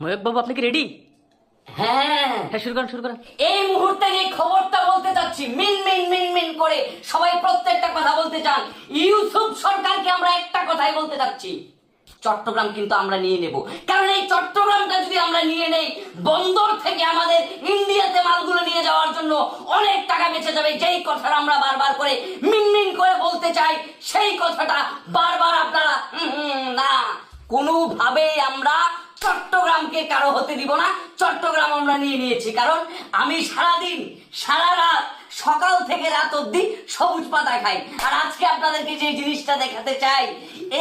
ময়ূক বাবু, আপনি কি রেডি? হ্যাঁ, হ্যাঁ, শুরু করেন শুরু করেন। এই মুহূর্তে যে খবরটা বলতে চাচ্ছি, মিন মিন মিন মিন করে সবাই প্রত্যেকটা কথা বলতে চান। ইউসুফ সরকারকে আমরা একটা কথাই বলতে চাচ্ছি, চট্টগ্রাম কিন্তু আমরা নিয়ে নেব। কারণ এই চট্টগ্রামটা যদি আমরা নিয়ে নেই, বন্দর থেকে আমাদের ইন্ডিয়াতে মালগুলো নিয়ে যাওয়ার জন্য অনেক টাকা বেঁচে যাবে। যেই কথাটা আমরা বারবার করে মিন মিন করে বলতে চাই, সেই কথাটা বারবার আপনারা না, কোনোভাবেই আমরা চট্টগ্রামকে কারো হতে দিব না। চট্টগ্রাম আমরা নিয়ে নিয়েছি, কারণ আমি সারাদিন সারা রাত সকাল থেকে রাত অব্দি সবুজ পাতা খাই। আর আজকে আপনাদেরকে যে জিনিসটা দেখাতে চাই,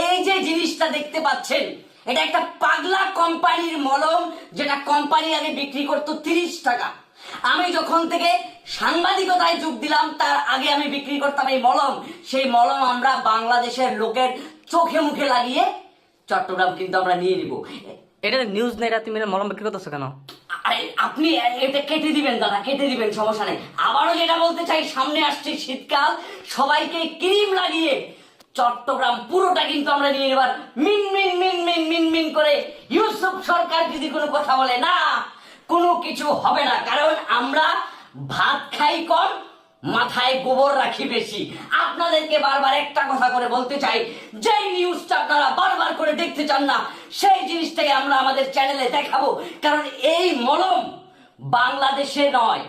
এই যে জিনিসটা দেখতে পাচ্ছেন, এটা একটা পাগলা কোম্পানির মলম, যেটা কোম্পানি আগে বিক্রি করতো 30 টাকা। আমি যখন থেকে সাংবাদিকতায় যোগ দিলাম, তার আগে আমি বিক্রি করতাম এই মলম। সেই মলম আমরা বাংলাদেশের লোকের চোখে মুখে লাগিয়ে চট্টগ্রাম কিন্তু আমরা নিয়ে নিব। এটা নিউজ নেই, তুমি মলম বিক্রি করতেছো কেন? আরে আপনি এটা কেটে দিবেন দাদা, কেটে দিবেন, সমস্যা নেই। আবারও যেটা বলতে চাই, সামনে আসছে শীতকাল, সবাইকে ক্রিম লাগিয়ে চট্টগ্রাম পুরোটা কিন্তু আমরা নিয়ে এবার মিন মিন মিন মিন মিন মিন করে। ইউসুফ সরকার যদি কোনো কথা বলে, না, কোনো কিছু হবে না। কারণ আমরা ভাত খাই কম, মাথায় গোবর রাখি বেশি। আপনাদেরকে বারবার একটা কথা করে বলতে চাই, যে নিউজটা আপনারা বারবার করে দেখতে চান না, সেই জিনিসটাই আমরা আমাদের চ্যানেলে দেখাবো। কারণ এই মলম বাংলাদেশে নয়,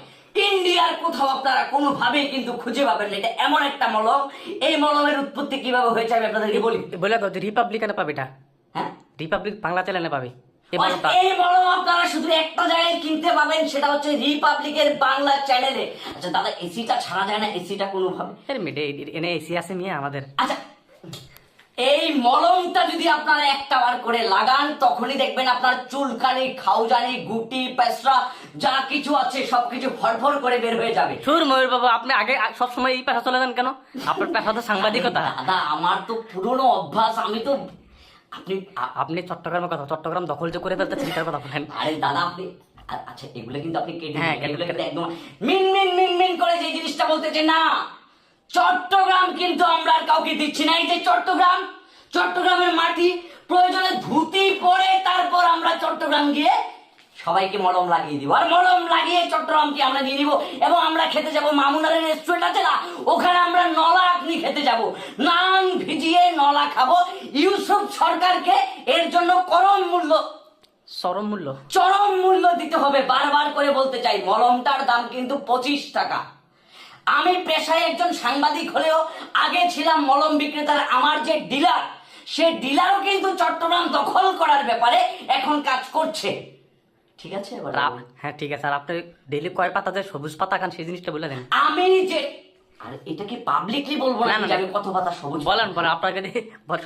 ইন্ডিয়ার কোথাও আপনারা কোনোভাবেই কিন্তু খুঁজে পাবেন না। এটা এমন একটা মলম, এই মলমের উৎপত্তি কিভাবে হয়েছে আমি আপনাদেরকে বলি। বলে দাও যে রিপাবলিকানে পাবে এটা। হ্যাঁ, রিপাবলিক বাংলা চ্যানেলে পাবে এই আর মলমটা। এই মলম আপনারা শুধু একটা জায়গায় কিনতে পাবেন, সেটা হচ্ছে রিপাবলিকের বাংলা চ্যানেলে। আচ্ছা দাদা, এসিটা ছাড়া যায় না? এসিটা কোনোভাবে, এনে এসি আছে নিয়ে আমাদের। আচ্ছা এই মলমটা যদি আপনারা একটা বার করে লাগান, তখনই দেখবেন আপনার চুলকানি, খাউজানি, গুটি, পেশরা যা কিছু আছে সবকিছু ফরফর করে বের হয়ে যাবে। সুর ময়ূর বাবু, আপনি আগে সবসময় এই পেশা চলে যান কেন? আপনার পেশা তো সাংবাদিকতা। দাদা আমার তো পুরনো অভ্যাস, আমি তো আপনি আপনি চট্টগ্রামের কথা, চট্টগ্রাম দখল যে করে ফেলতে চিন্তার কথা বলেন। আরে দাদা আপনি আচ্ছা এগুলো কিন্তু আপনি কেটে হ্যাঁ, দিন। এগুলো কিন্তু একদম মিন মিন মিন মিন করে যে জিনিসটা বলতেছে, না, চট্টগ্রাম কিন্তু আমরা আর কাউকে দিচ্ছি না। এই যে চট্টগ্রাম, চট্টগ্রামের মাটি, প্রয়োজনে ধুতি পরে তারপর আমরা চট্টগ্রাম গিয়ে সবাইকে মলম লাগিয়ে দিব। আর মলম লাগিয়ে চট্টগ্রামকে আমরা নিয়ে নিব, এবং আমরা খেতে যাব মামুনারের রেস্টুরেন্ট আছে না, ওখানে আমরা নলা আপনি খেতে যাব, নান ভিজিয়ে নলা খাবো। ইউসুফ সরকারকে এর জন্য চরম মূল্য দিতে হবে। বারবার করে বলতে চাই, মলমটার দাম কিন্তু 25 টাকা। আমি পেশায় একজন সাংবাদিক হলেও আগে ছিলাম মলম বিক্রেতার। আমার যে ডিলার, সে ডিলারও কিন্তু চট্টগ্রাম দখল করার ব্যাপারে এখন কাজ করছে। ঠিক আছে, হ্যাঁ ঠিক আছে। আর আপনি ডেইলি কয় পাতা যে সবুজ পাতা খান, সেই জিনিসটা বলে দেন। আমি যে আর এটা কি পাবলিকলি বলবো না যে আমি কত পাতা সবুজ বলেন, আপনাকে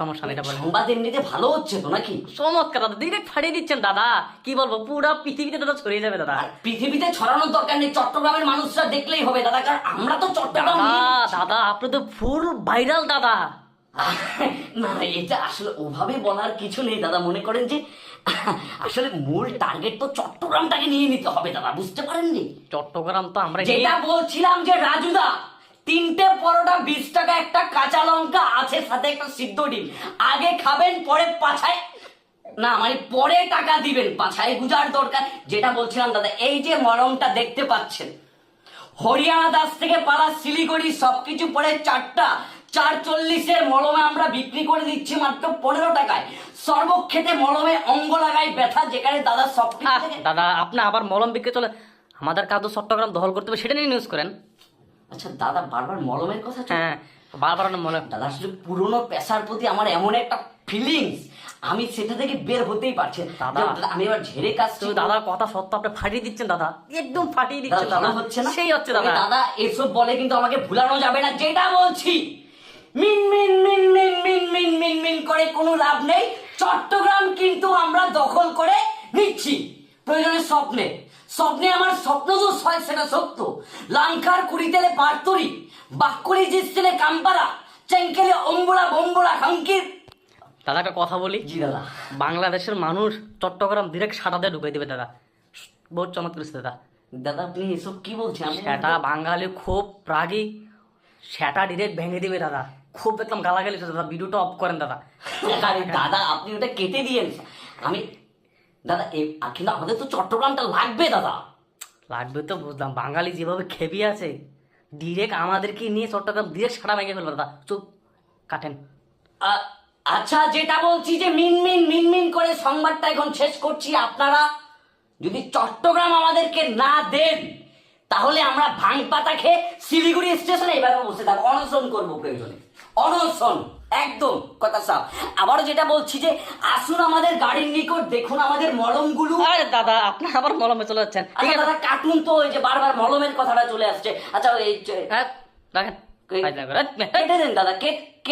সমস্যা নেই, এটা বলেন। সংবাদ এমনিতে ভালো হচ্ছে তো নাকি? চমৎকার দাদা, ডিরেক্ট ফাটিয়ে দিচ্ছেন দাদা। কি বলবো, পুরো পৃথিবীতে দাদা ছড়িয়ে যাবে দাদা। আর পৃথিবীতে ছড়ানোর দরকার নেই, চট্টগ্রামের মানুষরা দেখলেই হবে দাদা। কারণ আমরা তো চট্টগ্রাম দাদা আপনি তো ফুল ভাইরাল দাদা। না, এটা আসলে ওভাবে বলার কিছু নেই দাদা। মনে করেন যে আসলে মূল টার্গেট তো চট্টগ্রামটাকে নিয়ে নিতে হবে দাদা, বুঝতে পারেননি? চট্টগ্রাম তো আমরা যেটা বলছিলাম যে রাজুদা, 3টে পরোটা 20 টাকা, একটা কাঁচা লঙ্কা আছে, সাথে একটা সিদ্ধ ডিম। আগে খাবেন, পরে পাছায়, না মানে পরে টাকা দিবেন, পাছায় গুজার দরকার। যেটা বলছিলাম দাদা, এই যে মলমটা দেখতে পাচ্ছেন, হরিয়ানা দাস থেকে পালা শিলিগুড়ি সবকিছু পরে 440-এর মলমে আমরা বিক্রি করে দিচ্ছি মাত্র 15 টাকায়। সর্বক্ষেত্রে মলমে অঙ্গ লাগায় ব্যথা, যেখানে দাদা সব দাদা আপনি আবার মলম বিক্রি চলে, আমাদের কাজ তো চট্টগ্রাম দখল করতে হবে, সেটা নিয়ে নিউজ করেন। আচ্ছা দাদা, বারবার মলমের কথা। হ্যাঁ, বারবার মলম। দাদা আসলে পুরোনো পেশার প্রতি আমার এমন একটা ফিলিংস, আমি সেটা থেকে বের হতেই পারছি দাদা। আমি এবার ঝেড়ে কাজ, দাদার কথা সত্য, আপনি ফাটিয়ে দিচ্ছেন দাদা, একদম ফাটিয়ে দিচ্ছেন দাদা। হচ্ছে না, সেই হচ্ছে দাদা। দাদা এসব বলে কিন্তু আমাকে ভুলানো যাবে না। যেটা বলছি, মিন মিন মিন মিন মিন মিন মিন মিন করে কোনো লাভ নেই। চট্টগ্রাম কিন্তু আমরা দখল করে নিচ্ছি। প্রয়োজনে স্বপ্নে আমার স্বপ্ন তো হয়, সেটা সত্য। লাঙ্কার কুড়িতেলে পারতরি, বাক্করি জিসলে কাম্পারা, চেঙ্কেলে অম্বুলা বম্বুলা হাঙ্কির। দাদা একটা কথা বলি। জি দাদা। বাংলাদেশের মানুষ চট্টগ্রাম ডিরেক্ট সাটা দিয়ে ঢুকাই দেবে দাদা, বহুত চমৎকার দাদা। দাদা আপনি এসব কি বলছেন? সেটা বাঙালি খুব রাগী, সেটা ডিরেক্ট ভেঙে দিবে দাদা। খুব দেখলাম গালাগালি দাদা, ভিডিওটা অফ করেন দাদা। আরে দাদা আপনি ওটা কেটে দিয়েন। আমি দাদা কিন্তু আমাদের তো চট্টগ্রামটা লাগবে দাদা। লাগবে তো বুঝলাম, বাঙালি যেভাবে খেপে আছে, ডিরেক্ট আমাদেরকে নিয়ে চট্টগ্রাম ডিরেক্ট সারা ভেঙে ফেলবে দাদা। চুপ, কাটেন। আচ্ছা, যেটা বলছি যে মিনমিন মিনমিন করে সংবাদটা এখন শেষ করছি। আপনারা যদি চট্টগ্রাম আমাদেরকে না দেন, তাহলে আমরা ভাঙ পাতা খেয়ে শিলিগুড়ি স্টেশনে এইভাবে বসে থাকবো, অনশন করবো প্রয়োজনে, অনশন, একদম কথা সাফ। আবারও যেটা বলছি যে আসুন আমাদের গাড়ির নিকট, দেখুন আমাদের মলমগুলো। আরে দাদা, আপনি আবার মলমে চলে যাচ্ছেন। ঠিক আচ্ছা আছে দাদা, কার্টুন তো ওই যে বারবার মলমের কথাটা চলে আসছে। আচ্ছা হ্যাঁ, রাখেন। কেটে দেন দাদা, কেটে